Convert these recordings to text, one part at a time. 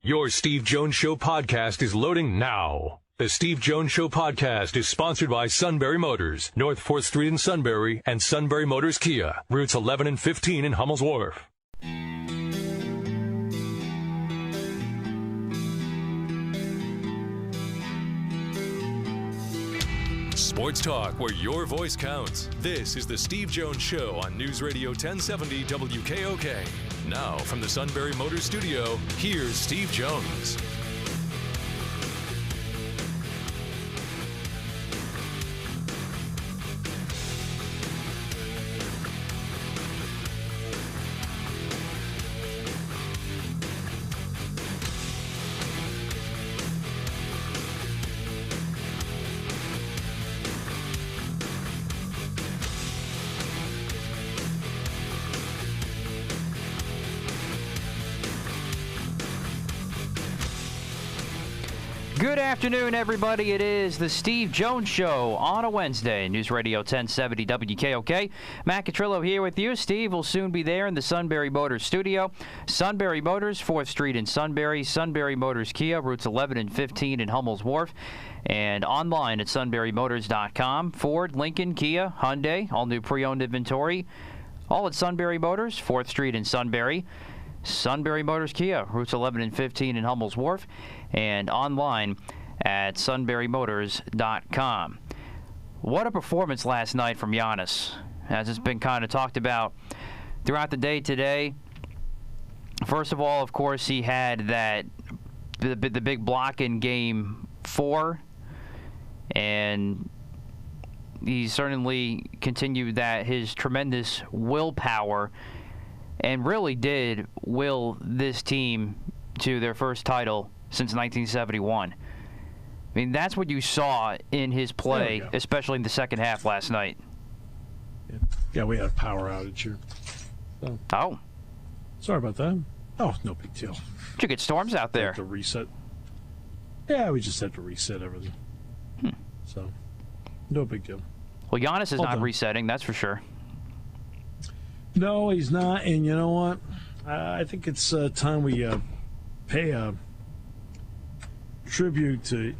Your Steve Jones Show podcast is loading now. The Steve Jones Show podcast is sponsored by Sunbury Motors, North 4th Street in Sunbury, and Sunbury Motors Kia, routes 11 and 15 in Hummel's Wharf. Sports talk where your voice counts. This is the Steve Jones Show on News Radio 1070 WKOK. Now, from the Sunbury Motors studio, here's Steve Jones. Good afternoon, everybody. It is the Steve Jones Show on a Wednesday. News Radio 1070 WKOK. Matt Catrillo here with you. Steve will soon be there in the Sunbury Motors studio. Sunbury Motors, 4th Street in Sunbury. Sunbury Motors Kia, routes 11 and 15 in Hummel's Wharf. And online at sunburymotors.com. Ford, Lincoln, Kia, Hyundai, all new pre-owned inventory. All at Sunbury Motors, 4th Street in Sunbury. Sunbury Motors Kia, routes 11 and 15 in Hummel's Wharf, and online at sunburymotors.com. What a performance last night from Giannis, as it's been kind of talked about throughout the day today. First of all, of course, he had the big block in Game 4, and he certainly continued his tremendous willpower and really did will this team to their first title since 1971. I mean, that's what you saw in his play, especially in the second half last night. Yeah, we had a power outage here. So. Oh. Sorry about that. Oh, no big deal. Did you get storms out there? Have to reset. Yeah, we just had to reset everything. So, no big deal. Well, Giannis is not resetting, that's for sure. No, he's not, and you know what? I think it's time we pay a tribute to,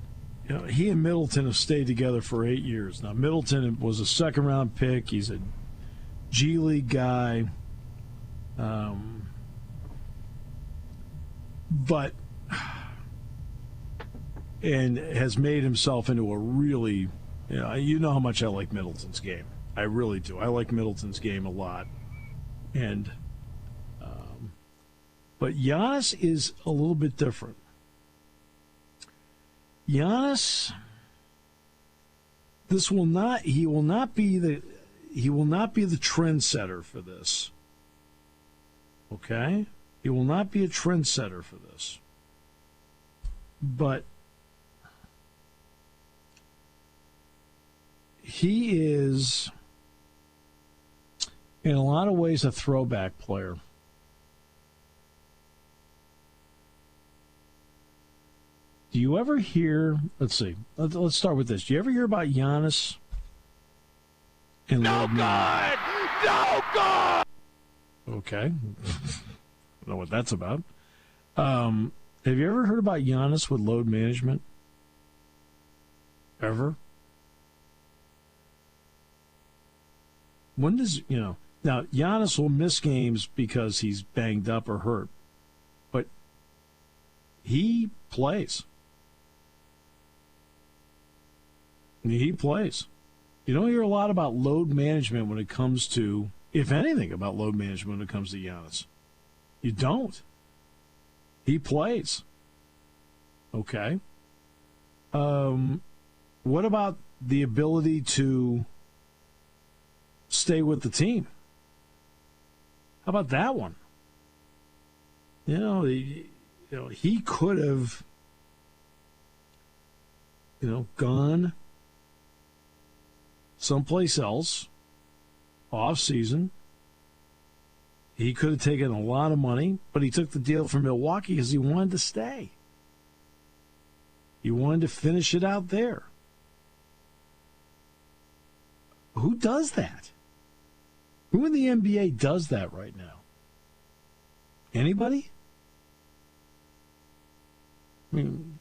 he and Middleton have stayed together for 8 years. Now, Middleton was a second-round pick. He's a G League guy. But, and has made himself into a really, you know how much I like Middleton's game. I really do. I like Middleton's game a lot. And, but Giannis is a little bit different. Giannis, he will not be the trendsetter for this. Okay? He will not be a trendsetter for this. But he is, in a lot of ways, a throwback player. Do you ever hear, let's see, let's start with this. Do you ever hear about Giannis and No Lord good! Manning? No good! Okay. I don't know what that's about. Have you ever heard about Giannis with load management? Ever? When does, now, Giannis will miss games because he's banged up or hurt, but he plays. He plays. You don't hear a lot about load management when it comes to, if anything, about load management when it comes to Giannis. You don't. He plays. Okay. What about the ability to stay with the team? How about that one? He could have, gone someplace else off season. He could have taken a lot of money, but he took the deal from Milwaukee because he wanted to stay. He wanted to finish it out there. Who does that? Who in the NBA does that right now? Anybody? I mean,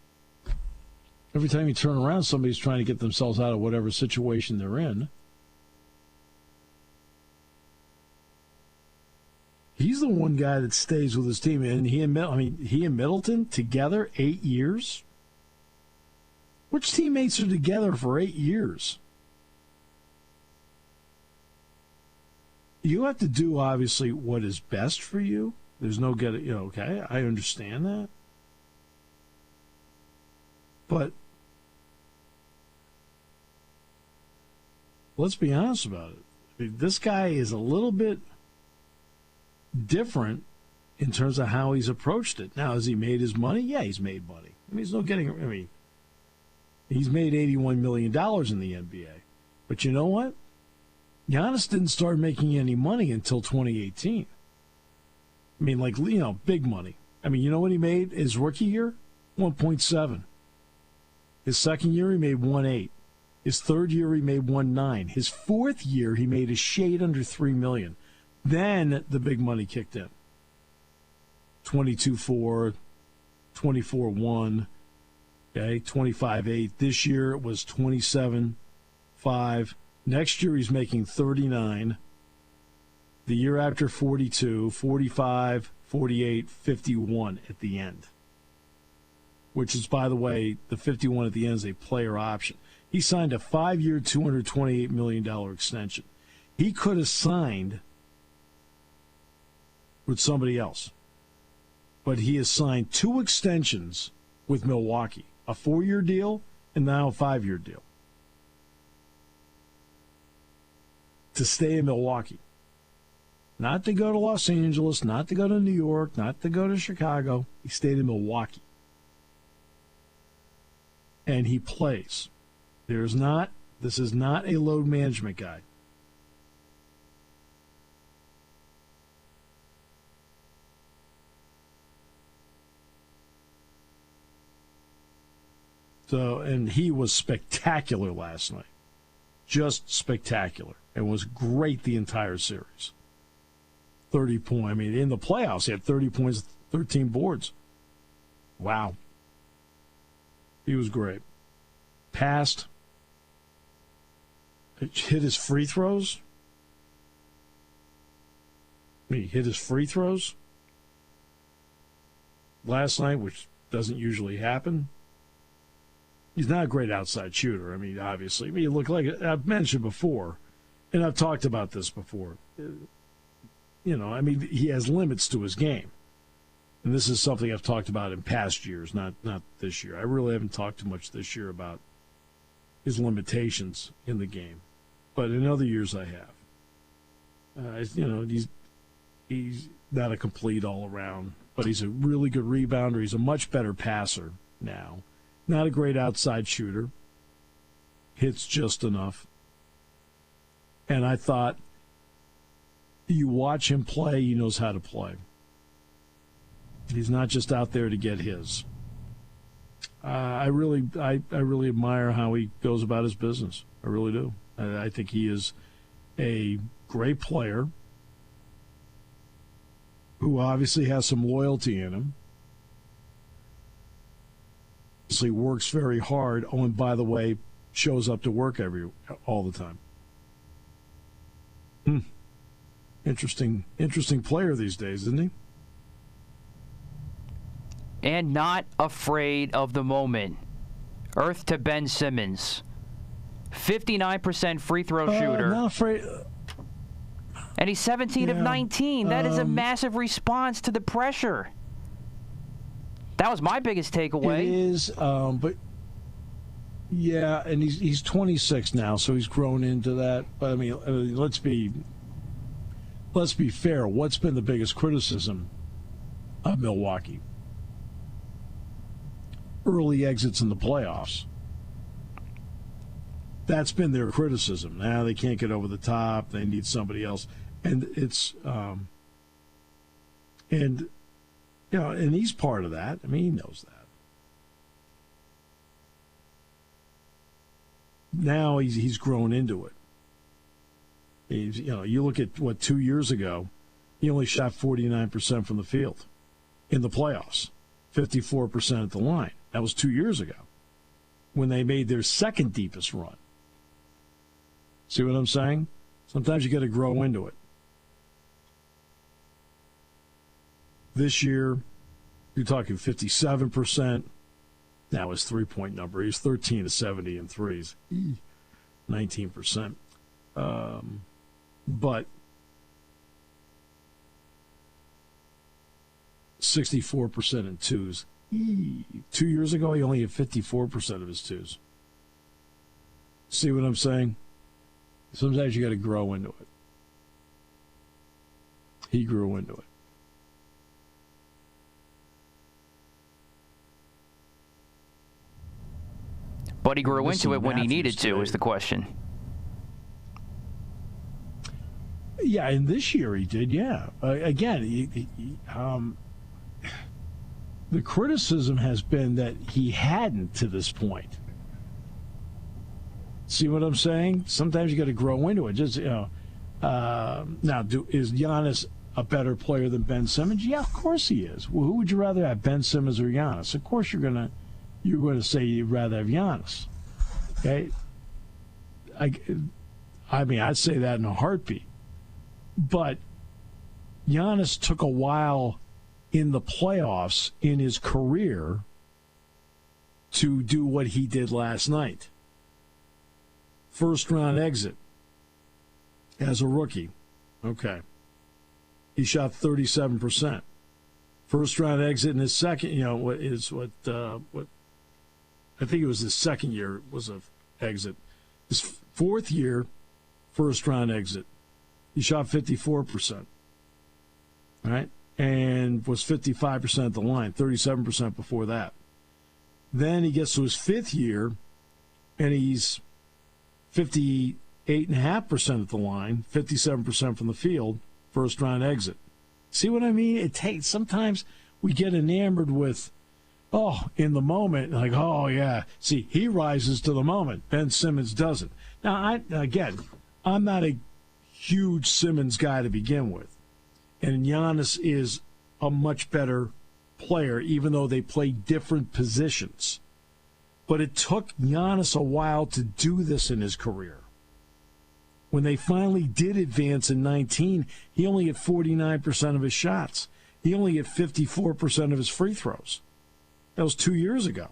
every time you turn around, somebody's trying to get themselves out of whatever situation they're in. He's the one guy that stays with his team, and he and Middleton together 8 years. Which teammates are together for 8 years? You have to do, obviously, what is best for you. There's no getting, okay, I understand that. But let's be honest about it. I mean, this guy is a little bit different in terms of how he's approached it. Now, has he made his money? Yeah, he's made money. I mean, he's made $81 million in the NBA. But you know what? Giannis didn't start making any money until 2018. I mean, big money. I mean, you know what he made his rookie year? 1.7. His second year, he made 1.8. His third year, he made 1.9. His fourth year, he made a shade under $3 million. Then the big money kicked in. 22.4, 24.1, okay, 25.8. This year it was 27.5. Next year he's making 39. The year after 42, 45, 48, 51 at the end. Which is, by the way, the 51 at the end is a player option. He signed a 5-year, $228 million extension. He could have signed with somebody else. But he has signed 2 extensions with Milwaukee, a 4-year deal and now a 5-year deal, to stay in Milwaukee. Not to go to Los Angeles, not to go to New York, not to go to Chicago. He stayed in Milwaukee. And he plays. This is not a load management guy. So, and he was spectacular last night. Just spectacular. It was great the entire series. 30 points. I mean, in the playoffs, he had 30 points, 13 boards. Wow. He was great. Passed. Hit his free throws. He hit his free throws last night, which doesn't usually happen. He's not a great outside shooter. I mean, obviously. I mean, you look like I've mentioned before, and I've talked about this before. I mean, he has limits to his game. And this is something I've talked about in past years, not this year. I really haven't talked too much this year about his limitations in the game. But in other years I have. He's not a complete all-around, but he's a really good rebounder. He's a much better passer now. Not a great outside shooter. Hits just enough. And I thought, you watch him play, he knows how to play. He's not just out there to get his. I really admire how he goes about his business. I really do. I think he is a great player who obviously has some loyalty in him. Obviously works very hard. Oh, and by the way, shows up to work all the time. Interesting player these days, isn't he? And not afraid of the moment. Earth to Ben Simmons. 59% free throw shooter. Not afraid. And he's 17 of 19. That is a massive response to the pressure. That was my biggest takeaway. It is, but yeah, and he's 26 now, so he's grown into that. But I mean, let's be fair. What's been the biggest criticism of Milwaukee? Early exits in the playoffs. That's been their criticism. Now they can't get over the top. They need somebody else, and it's and he's part of that. I mean, he knows that. Now he's grown into it. You look at 2 years ago, he only shot 49% from the field in the playoffs, 54% at the line. That was 2 years ago when they made their second deepest run. See what I'm saying? Sometimes you got to grow into it. This year, you're talking 57%. Now his three-point number. He's 13 to 70 in threes. 19%. But 64% in twos. 2 years ago, he only had 54% of his twos. See what I'm saying? Sometimes you got to grow into it. He grew into it. But he grew Missi into it when he Matthews needed to, today. is the question. Yeah, and this year he did, yeah. Again, the criticism has been that he hadn't to this point. See what I'm saying? Sometimes you got to grow into it. Just now, is Giannis a better player than Ben Simmons? Yeah, of course he is. Well, who would you rather have, Ben Simmons or Giannis? Of course you're going to say you'd rather have Giannis. Okay, I mean I'd say that in a heartbeat. But Giannis took a while in the playoffs in his career to do what he did last night. First round exit as a rookie. Okay. He shot 37%. First round exit in his second, I think it was his second year was an exit. His fourth year, first round exit. He shot 54%. Right? And was 55% at the line, 37% before that. Then he gets to his fifth year, and he's 58.5% at the line, 57% from the field, first round exit. See what I mean? Sometimes we get enamored with, in the moment, like, yeah. See, he rises to the moment. Ben Simmons doesn't. Now, I'm not a huge Simmons guy to begin with. And Giannis is a much better player, even though they play different positions. But it took Giannis a while to do this in his career. When they finally did advance in 19, he only hit 49% of his shots. He only hit 54% of his free throws. That was 2 years ago.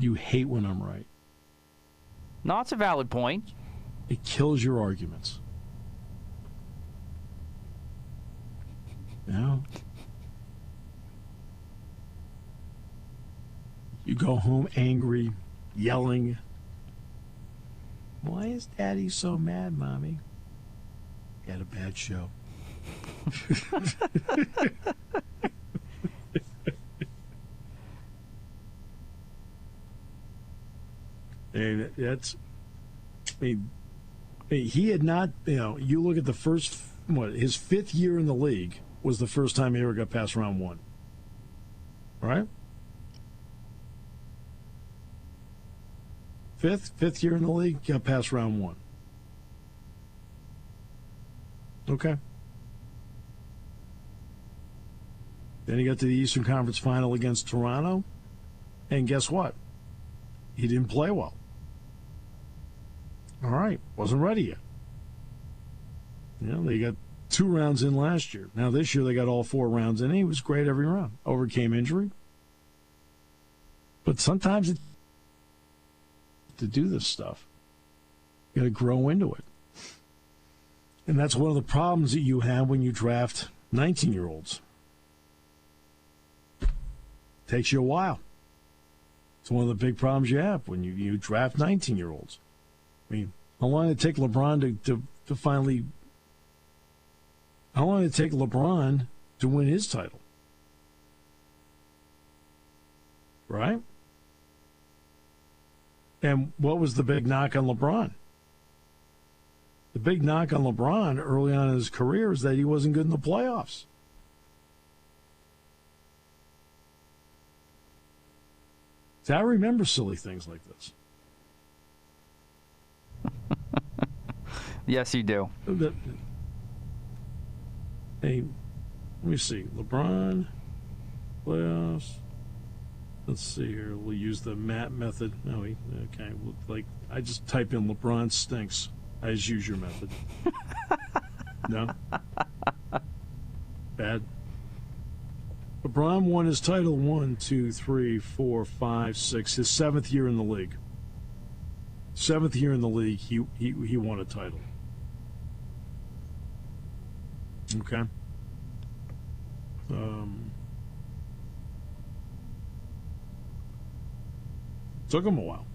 You hate when I'm right. No, it's a valid point. It kills your arguments. You go home angry, yelling. Why is Daddy so mad, Mommy? He had a bad show. And he had not, you look at the first, his fifth year in the league was the first time he ever got past round one. Right? Fifth year in the league, got past round one. Okay. Then he got to the Eastern Conference Final against Toronto, and guess what? He didn't play well. All right, wasn't ready yet. They got 2 rounds in last year. Now this year they got all 4 rounds in. He was great every round. Overcame injury. But sometimes to do this stuff, you got to grow into it. And that's one of the problems that you have when you draft 19-year-olds. Takes you a while. It's one of the big problems you have when you draft 19-year-olds. I mean, how long did it take LeBron to finally... How long did it take LeBron to win his title? Right? And what was the big knock on LeBron? The big knock on LeBron early on in his career is that he wasn't good in the playoffs. See, I remember silly things like this. Yes, you do. Hey, let me see. LeBron, playoffs. Let's see here. We'll use the Matt method. No, okay. Like, I just type in LeBron stinks. I just use your method. No? Bad? LeBron won his title 1, 2, 3, 4, 5, 6. His 7th year in the league. 7th year in the league, he won a title. Okay. Took him a while.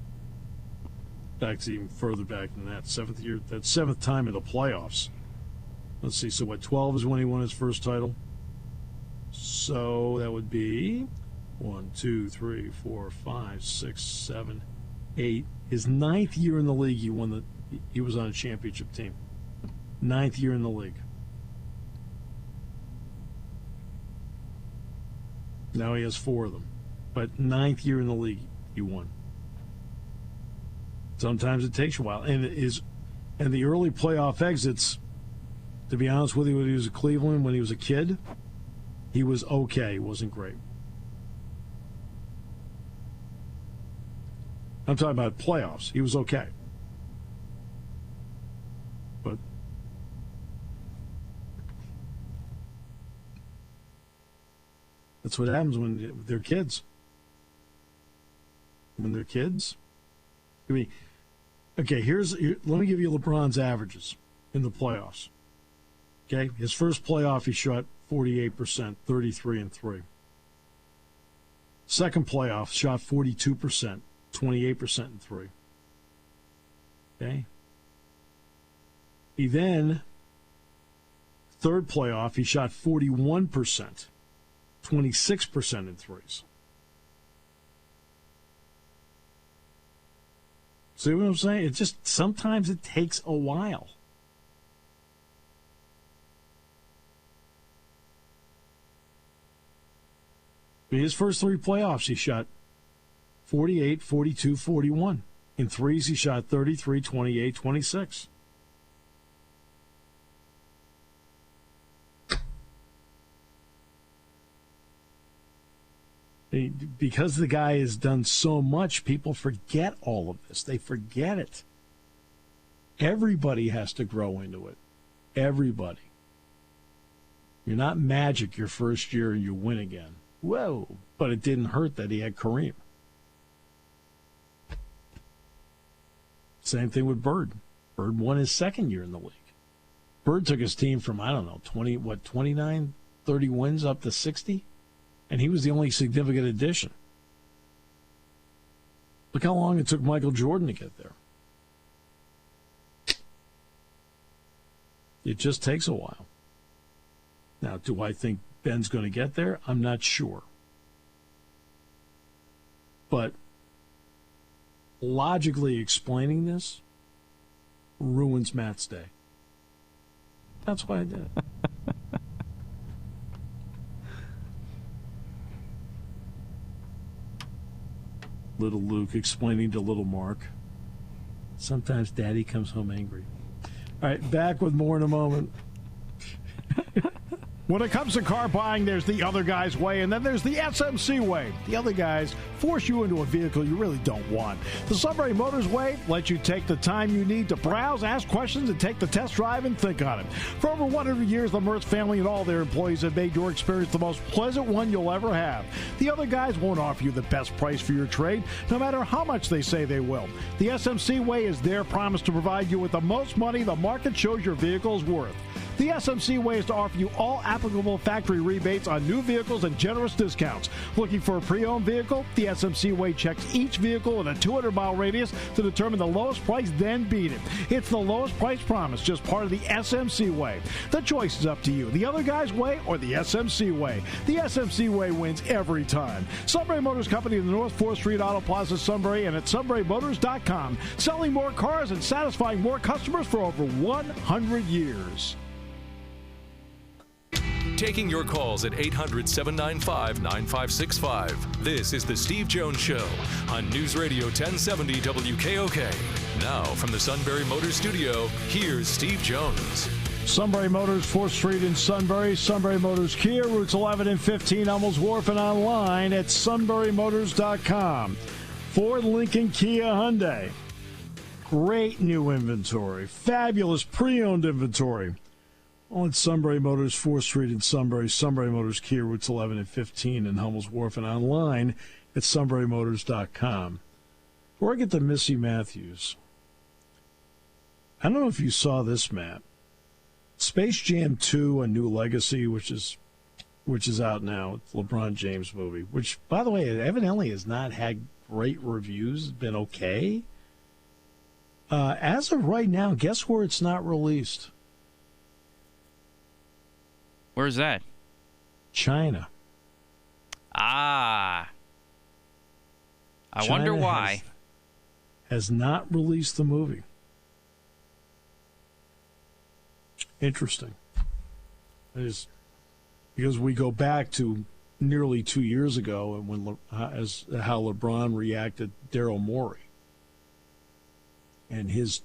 Back to even further back than that. 7th year, that 7th time in the playoffs. Let's see, so 12 is when he won his first title? So that would be 1, 2, 3, 4, 5, 6, 7, 8. His 9th year in the league, he was on a championship team. 9th year in the league. Now he has 4 of them. But 9th year in the league, he won. Sometimes it takes a while. And the early playoff exits, to be honest with you, when he was at Cleveland, when he was a kid, he was okay. He wasn't great. I'm talking about playoffs. He was okay. But that's what happens when they're kids. When they're kids. I mean, okay, let me give you LeBron's averages in the playoffs. Okay, his first playoff, he shot 48%, 33-3. Second playoff, shot 42%, 28%-3. Okay. He then, third playoff, he shot 41%, 26% in threes. See what I'm saying? It just, sometimes it takes a while. In his first 3 playoffs, he shot 48, 42, 41. In threes, he shot 33, 28, 26. Because the guy has done so much, people forget all of this. They forget it. Everybody has to grow into it. Everybody. You're not Magic your first year and you win again. Whoa. But it didn't hurt that he had Kareem. Same thing with Bird. Bird won his second year in the league. Bird took his team from, 29, 30 wins up to 60? And he was the only significant addition. Look how long it took Michael Jordan to get there. It just takes a while. Now, do I think Ben's going to get there? I'm not sure. But logically explaining this ruins Matt's day. That's why I did it. Little Luke explaining to little Mark. Sometimes Daddy comes home angry. All right, back with more in a moment. When it comes to car buying, there's the other guy's way, and then there's the SMC way. The other guys force you into a vehicle you really don't want. The Sunbury Motors way lets you take the time you need to browse, ask questions, and take the test drive and think on it. For over 100 years, the Mertz family and all their employees have made your experience the most pleasant one you'll ever have. The other guys won't offer you the best price for your trade, no matter how much they say they will. The SMC way is their promise to provide you with the most money the market shows your vehicle is worth. The SMC way is to offer you all applicable factory rebates on new vehicles and generous discounts. Looking for a pre-owned vehicle? The SMC way checks each vehicle in a 200-mile radius to determine the lowest price, then beat it. It's the lowest price promise, just part of the SMC way. The choice is up to you, the other guy's way or the SMC way. The SMC way wins every time. Sunbury Motors Company in the North 4th Street Auto Plaza, Sunbury, and at sunburymotors.com. Selling more cars and satisfying more customers for over 100 years. Taking your calls at 800-795-9565. This is The Steve Jones Show on News Radio 1070 WKOK. Now, from the Sunbury Motors Studio, here's Steve Jones. Sunbury Motors, 4th Street in Sunbury. Sunbury Motors Kia, routes 11 and 15, Hummels Wharf, and online at sunburymotors.com. Ford, Lincoln, Kia, Hyundai. Great new inventory. Fabulous pre-owned inventory. On Sunbury Motors, 4th Street in Sunbury. Sunbury Motors Kia, routes 11 and 15 in Hummels Wharf, and online at sunburymotors.com. Before I get to Missi Matthews, I don't know if you saw this, Matt. Space Jam 2, A New Legacy, which is out now. It's LeBron James movie, which, by the way, evidently has not had great reviews. It's been okay. As of right now, guess where it's not released? Where's that? China. I China wonder why. Has not released the movie. Interesting. It is because we go back to nearly 2 years ago, and when how LeBron reacted to Daryl Morey and his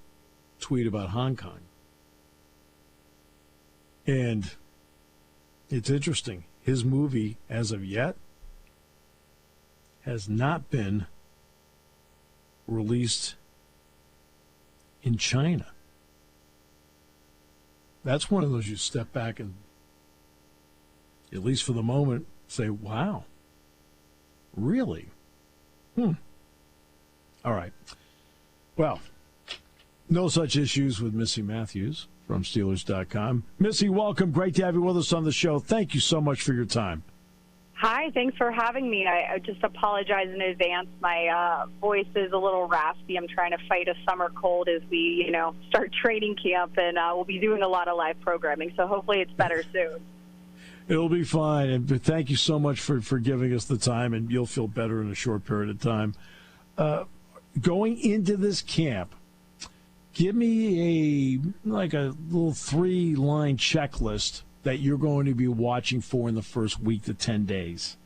tweet about Hong Kong. And it's interesting. His movie, as of yet, has not been released in China. That's one of those you step back and, at least for the moment, say, wow, really? All right. Well, no such issues with Missi Matthews from Steelers.com. Missy, welcome. Great to have you with us on the show. Thank you so much for your time. Hi, thanks for having me. I just apologize in advance. My voice is a little raspy. I'm trying to fight a summer cold as we, start training camp, and we'll be doing a lot of live programming, so hopefully it's better soon. It'll be fine, and thank you so much for giving us the time, and you'll feel better in a short period of time. Going into this camp, give me a little 3-line checklist that you're going to be watching for in the first week to 10 days.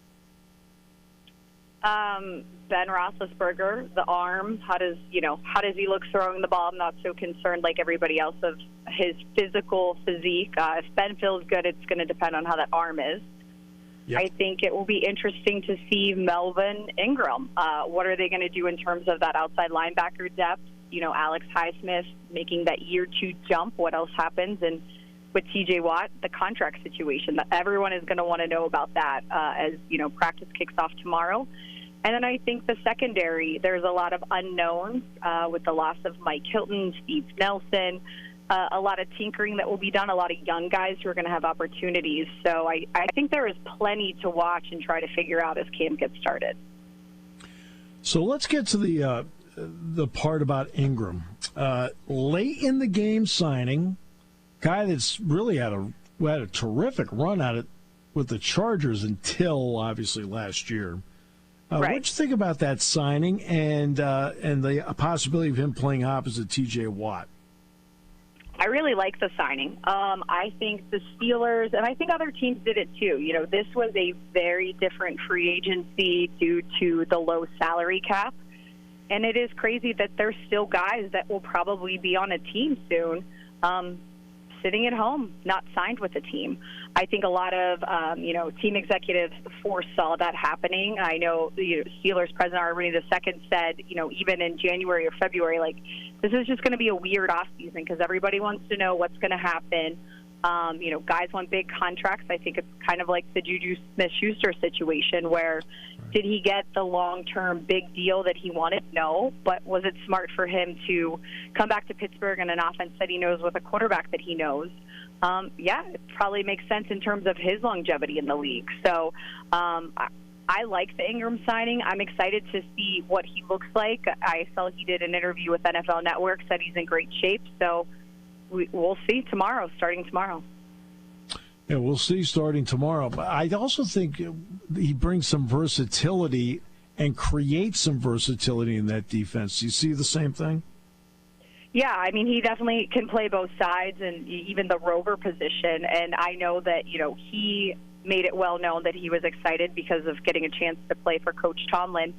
Ben Roethlisberger, the arm. How does he look throwing the ball? I'm not so concerned like everybody else of his physical physique. If Ben feels good, it's going to depend on how that arm is. Yep. I think it will be interesting to see Melvin Ingram. What are they going to do in terms of that outside linebacker depth? Alex Highsmith making that year 2 jump. What else happens? And with TJ Watt, the contract situation, that everyone is going to want to know about that as practice kicks off tomorrow. And then I think the secondary, there's a lot of unknowns with the loss of Mike Hilton, Steve Nelson, a lot of tinkering that will be done, a lot of young guys who are going to have opportunities. So I think there is plenty to watch and try to figure out as camp gets started. So let's get to the part about Ingram. Late in the game signing, guy that's really had a terrific run at it with the Chargers until obviously last year. Right. What do you think about that signing and the possibility of him playing opposite T.J. Watt? I really like the signing. I think the Steelers, and I think other teams did it too. This was a very different free agency due to the low salary cap. And it is crazy that there's still guys that will probably be on a team soon, sitting at home, not signed with a team. I think a lot of, team executives foresaw that happening. I know the Steelers president, Arnie II, said, even in January or February, this is just going to be a weird offseason because everybody wants to know what's going to happen. Guys want big contracts. I think it's kind of like the Juju Smith-Schuster situation where did he get the long-term big deal that he wanted? No. But was it smart for him to come back to Pittsburgh and an offense that he knows with a quarterback that he knows? Yeah, it probably makes sense in terms of his longevity in the league. So I like the Ingram signing. I'm excited to see what he looks like. I saw he did an interview with NFL Network, said he's in great shape. So we'll see starting tomorrow. Yeah, we'll see starting tomorrow. But I also think he brings some versatility and creates some versatility in that defense. Do you see the same thing? Yeah, I mean, he definitely can play both sides and even the rover position. And I know that, he made it well known that he was excited because of getting a chance to play for Coach Tomlin.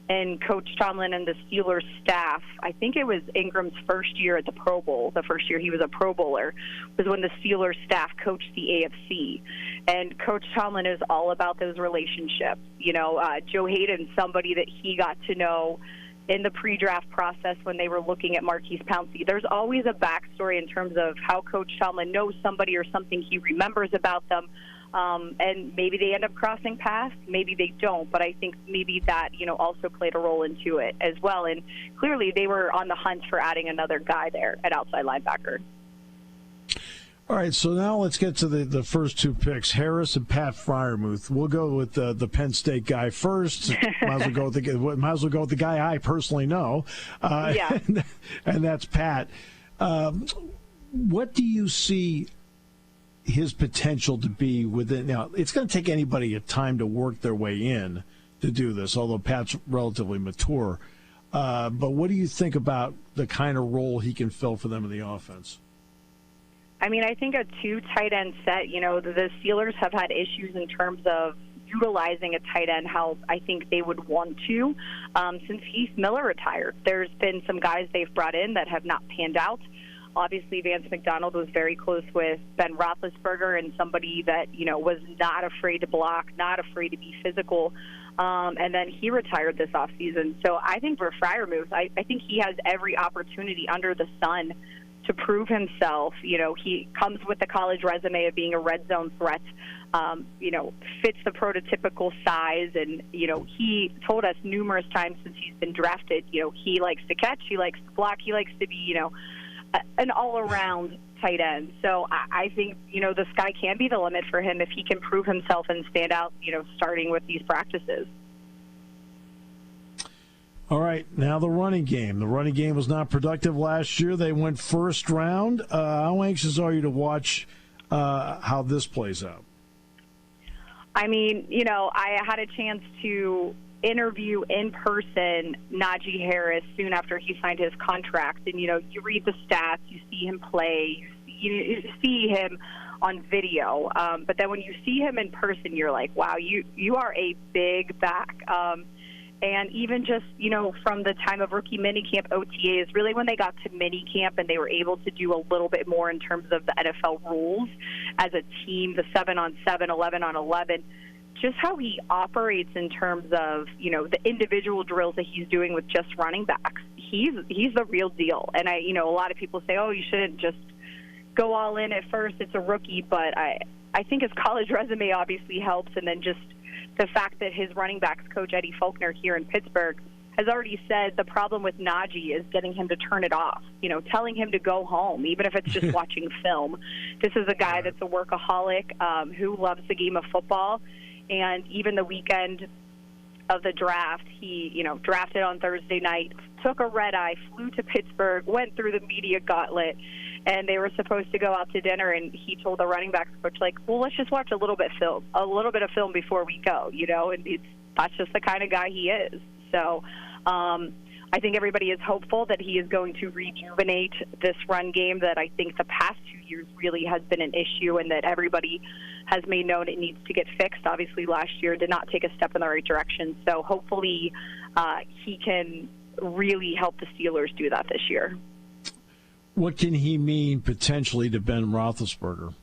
and Coach Tomlin and the Steelers staff, I think it was Ingram's first year at the Pro Bowl, the first year he was a Pro Bowler, was when the Steelers staff coached the AFC. And Coach Tomlin is all about those relationships. Joe Hayden's somebody that he got to know in the pre-draft process when they were looking at Marquise Pouncey. There's always a backstory in terms of how Coach Tomlin knows somebody or something he remembers about them. And maybe they end up crossing paths, maybe they don't, but I think maybe that, also played a role into it as well. And clearly they were on the hunt for adding another guy there at outside linebacker. All right, so now let's get to the first two picks, Harris and Pat Freiermuth. We'll go with the Penn State guy first. Might as well go with the guy I personally know. Yeah. And that's Pat. What do you see his potential to be within? Now, it's going to take anybody a time to work their way in to do this, although Pat's relatively mature. But what do you think about the kind of role he can fill for them in the offense? I mean, I think a two tight end set, the Steelers have had issues in terms of utilizing a tight end how I think they would want to since Heath Miller retired. There's been some guys they've brought in that have not panned out. Obviously, Vance McDonald was very close with Ben Roethlisberger and somebody that, was not afraid to block, not afraid to be physical. And then he retired this offseason. So I think for Freiermuth, I think he has every opportunity under the sun to prove himself. He comes with the college resume of being a red zone threat, fits the prototypical size. And, he told us numerous times since he's been drafted, he likes to catch, he likes to block, he likes to be, an all-around tight end. So I think, the sky can be the limit for him if he can prove himself and stand out, starting with these practices. All right, now the running game. The running game was not productive last year. They went first round. How anxious are you to watch how this plays out? I mean, I had a chance to interview in person Najee Harris soon after he signed his contract. And, you read the stats, you see him play, you see him on video. But then when you see him in person, you're like, wow, you are a big back. And even just, from the time of rookie minicamp OTAs, really when they got to minicamp and they were able to do a little bit more in terms of the NFL rules as a team, the 7-on-7, 11-on-11, just how he operates in terms of, the individual drills that he's doing with just running backs. He's the real deal. And a lot of people say, oh, you shouldn't just go all in at first. It's a rookie. But I think his college resume obviously helps. And then just the fact that his running backs coach, Eddie Faulkner, here in Pittsburgh, has already said the problem with Najee is getting him to turn it off, telling him to go home, even if it's just watching film. This is a guy that's a workaholic who loves the game of football. And even the weekend of the draft, he, drafted on Thursday night, took a red eye, flew to Pittsburgh, went through the media gauntlet, and they were supposed to go out to dinner, and he told the running backs coach, well, let's just watch a little bit of film before we go, and that's just the kind of guy he is. So I think everybody is hopeful that he is going to rejuvenate this run game that I think the past 2 years really has been an issue and that everybody has made known it needs to get fixed. Obviously, last year did not take a step in the right direction. So hopefully he can really help the Steelers do that this year. What can he mean potentially to Ben Roethlisberger?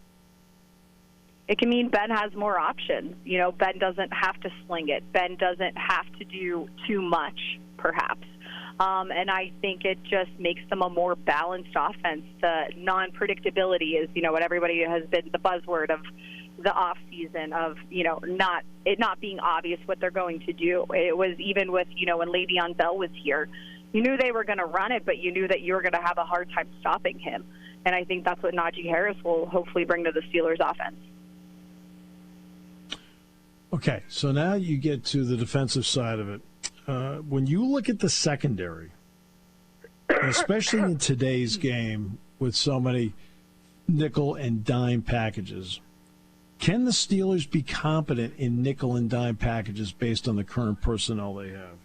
It can mean Ben has more options. Ben doesn't have to sling it. Ben doesn't have to do too much, perhaps. And I think it just makes them a more balanced offense. The non-predictability is, what everybody has been the buzzword of the off season of, not being obvious what they're going to do. It was even with, when Le'Veon Bell was here, you knew they were going to run it, but you knew that you were going to have a hard time stopping him. And I think that's what Najee Harris will hopefully bring to the Steelers offense. Okay, so now you get to the defensive side of it. When you look at the secondary, especially in today's game with so many nickel and dime packages, can the Steelers be competent in nickel and dime packages based on the current personnel they have?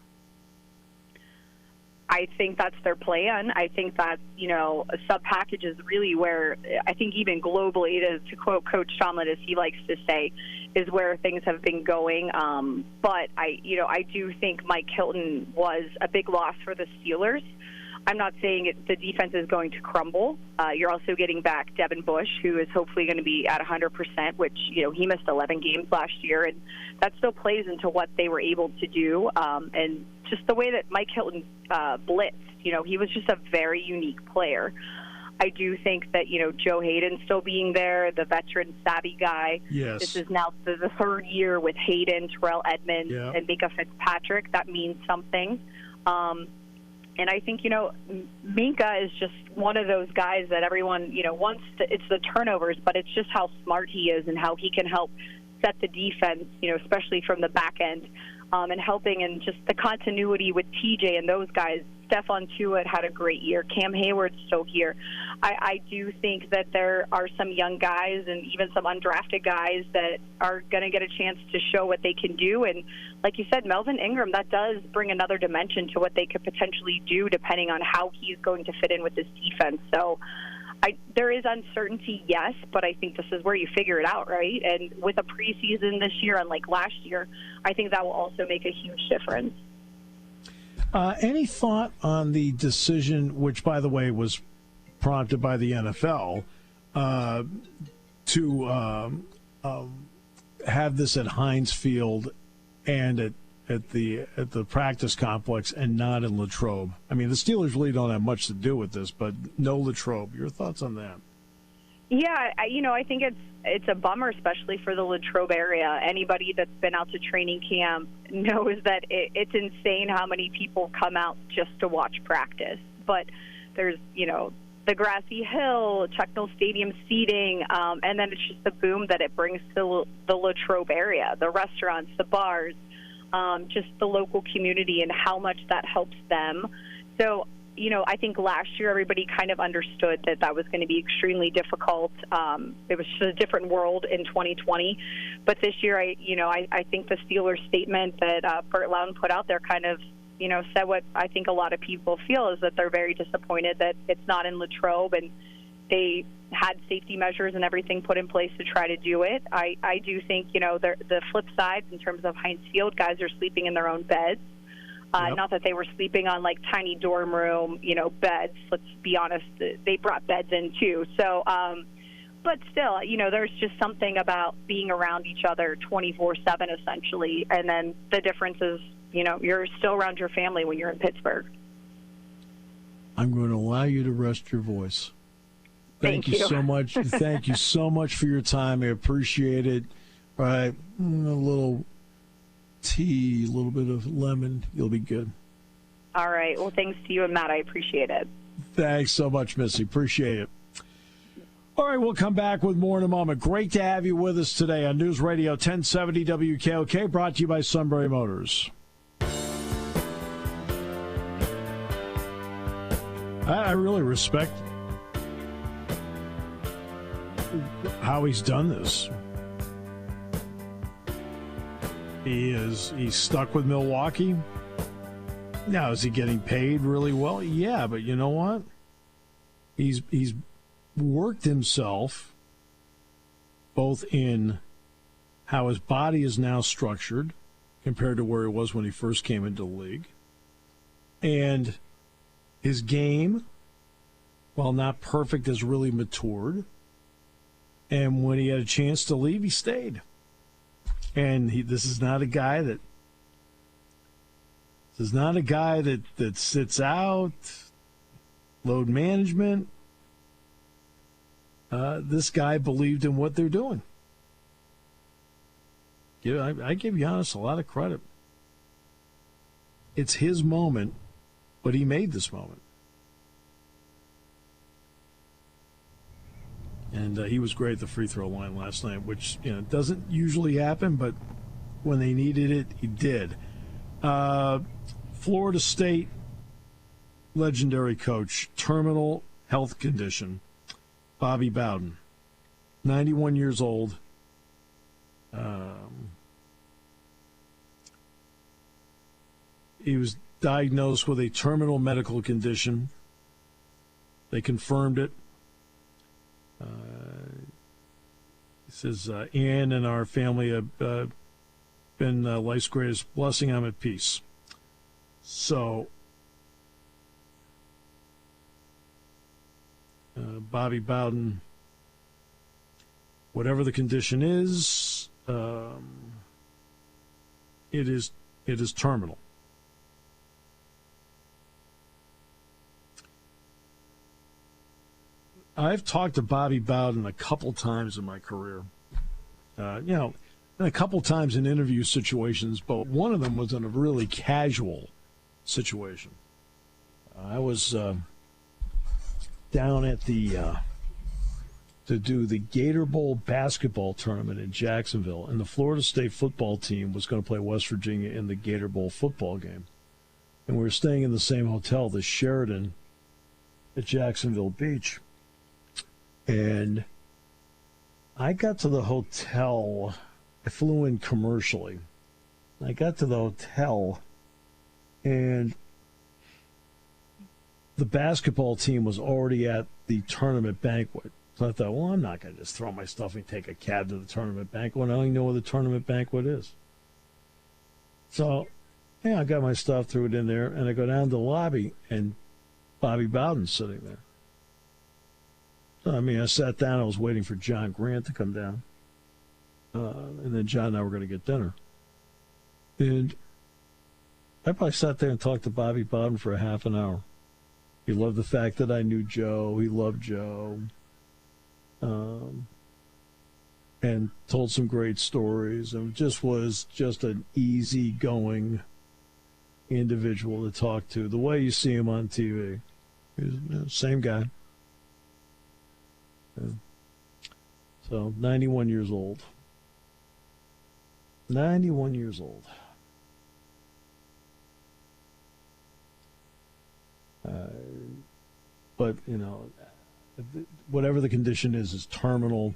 I I think that's their plan. I think that, a sub-package is really where, I think even globally, to quote Coach Tomlin, as he likes to say, is where things have been going. But I do think Mike Hilton was a big loss for the Steelers. I'm not saying the defense is going to crumble. You're also getting back Devin Bush, who is hopefully going to be at 100%, which, he missed 11 games last year, and that still plays into what they were able to do. And just the way that Mike Hilton blitzed, he was just a very unique player. I do think that, Joe Hayden still being there, the veteran savvy guy. Yes. This is now the third year with Hayden, Terrell Edmonds, and Micah Fitzpatrick. That means something. And I think, Minka is just one of those guys that everyone, wants it's the turnovers, but it's just how smart he is and how he can help set the defense, especially from the back end, and helping and just the continuity with TJ and those guys. Stephon Tuitt had a great year. Cam Hayward's still here. I do think that there are some young guys and even some undrafted guys that are going to get a chance to show what they can do. And like you said, Melvin Ingram, that does bring another dimension to what they could potentially do depending on how he's going to fit in with this defense. So there is uncertainty, yes, but I think this is where you figure it out, right? And with a preseason this year, unlike last year, I think that will also make a huge difference. Any thought on the decision, which, by the way, was prompted by the NFL, to have this at Heinz Field and at the practice complex and not in Latrobe? I mean, the Steelers really don't have much to do with this, but no Latrobe. Your thoughts on that? Yeah, I think it's a bummer, especially for the Latrobe area. Anybody that's been out to training camp knows that it's insane how many people come out just to watch practice. But there's, the grassy hill, Chuck Noll Stadium seating, and then it's just the boom that it brings to the Latrobe area, the restaurants, the bars, just the local community and how much that helps them. So, I think last year everybody kind of understood that was going to be extremely difficult. It was just a different world in 2020. But this year, I think the Steelers statement that Burt Loudon put out there kind of, said what I think a lot of people feel is that they're very disappointed that it's not in Latrobe, and they had safety measures and everything put in place to try to do it. I do think, the flip side in terms of Heinz Field, guys are sleeping in their own beds. Yep. Not that they were sleeping on like tiny dorm room, beds. Let's be honest, they brought beds in too. So, but still, there's just something about being around each other 24/7 essentially. And then the difference is, you're still around your family when you're in Pittsburgh. I'm going to allow you to rest your voice. Thank you so much. Thank you so much for your time. I appreciate it. All right, a little tea, a little bit of lemon. You'll be good. All right. Well, thanks to you and Matt. I appreciate it. Thanks so much, Missy. Appreciate it. All right, we'll come back with more in a moment. Great to have you with us today on News Radio 1070 WKOK, brought to you by Sunbury Motors. I really respect how he's done this. He's stuck with Milwaukee. Now, is he getting paid really well? Yeah, but you know what? He's worked himself both in how his body is now structured compared to where he was when he first came into the league, and his game, while not perfect, has really matured. And when he had a chance to leave, he stayed. And this is not a guy that sits out, load management. This guy believed in what they're doing. I give Giannis a lot of credit. It's his moment, but he made this moment. And he was great at the free throw line last night, which doesn't usually happen, but when they needed it, he did. Florida State legendary coach, terminal health condition, Bobby Bowden, 91 years old. He was diagnosed with a terminal medical condition. They confirmed it. He says, Ann and our family have been life's greatest blessing. I'm at peace. So, Bobby Bowden, whatever the condition is, it is terminal. I've talked to Bobby Bowden a couple times in my career, and a couple times in interview situations, but one of them was in a really casual situation. I was down at to do the Gator Bowl basketball tournament in Jacksonville, and the Florida State football team was going to play West Virginia in the Gator Bowl football game. And we were staying in the same hotel, the Sheraton at Jacksonville Beach. And I got to the hotel. I flew in commercially. I got to the hotel, and the basketball team was already at the tournament banquet. So I thought, well, I'm not going to just throw my stuff and take a cab to the tournament banquet. I don't even know where the tournament banquet is. So, I got my stuff, threw it in there, and I go down to the lobby, and Bobby Bowden's sitting there. So, I sat down. I was waiting for John Grant to come down. And then John and I were going to get dinner. And I probably sat there and talked to Bobby Bowden for a half an hour. He loved the fact that I knew Joe. He loved Joe. And told some great stories. And just was just an easygoing individual to talk to. The way you see him on TV. He's the same guy. So, 91 years old. 91 years old. But, whatever the condition is terminal,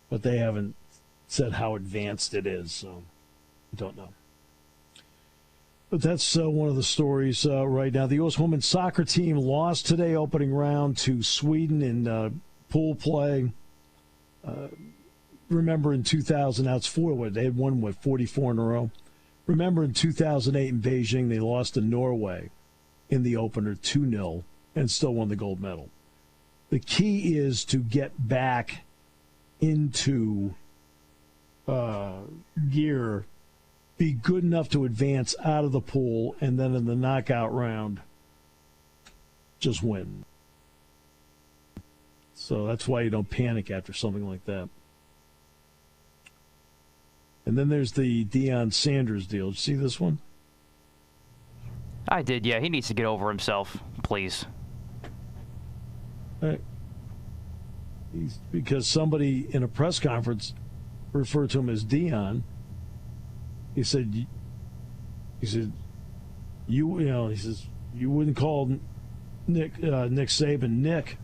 but they haven't said how advanced it is, so I don't know. But that's one of the stories right now. The U.S. women's soccer team lost today, opening round, to Sweden in pool play. Remember in 2000, now it's they had won, 44 in a row. Remember in 2008 in Beijing, they lost to Norway in the opener 2-0 and still won the gold medal. The key is to get back into gear, be good enough to advance out of the pool, and then in the knockout round, just win. So that's why you don't panic after something like that. And then there's the Deion Sanders deal. Did you see this one? I did, yeah. He needs to get over himself, please. Because somebody in a press conference referred to him as Deion. He said, you wouldn't call Nick Saban Nick.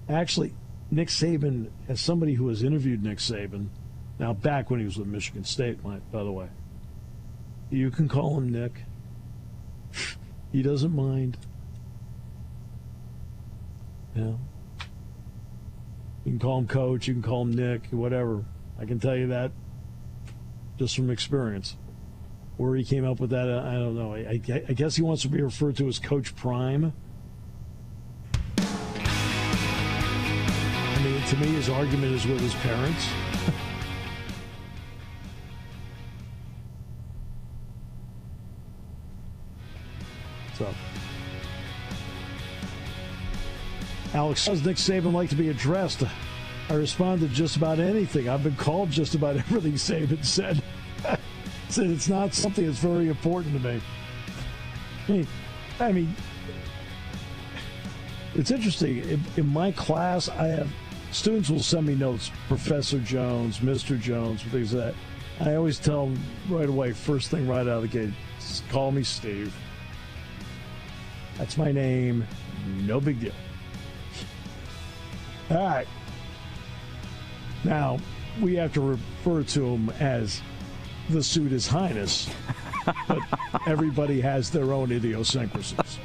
Actually, Nick Saban, as somebody who has interviewed Nick Saban, now back when he was with Michigan State, by the way, you can call him Nick. He doesn't mind. Yeah. You can call him Coach, you can call him Nick, whatever. I can tell you that just from experience. Where he came up with that, I don't know. I guess he wants to be referred to as Coach Prime. To me, his argument is with his parents. So, Alex, how does Nick Saban like to be addressed? I responded just about anything. I've been called just about everything Saban said. Said it's not something that's very important to me. I mean, it's interesting. In my class, I have students will send me notes, Professor Jones, Mr. Jones, things like that. I always tell them right away, first thing right out of the gate, call me Steve. That's my name. No big deal. All right. Now, we have to refer to him as the suit His Highness. but everybody has their own idiosyncrasies.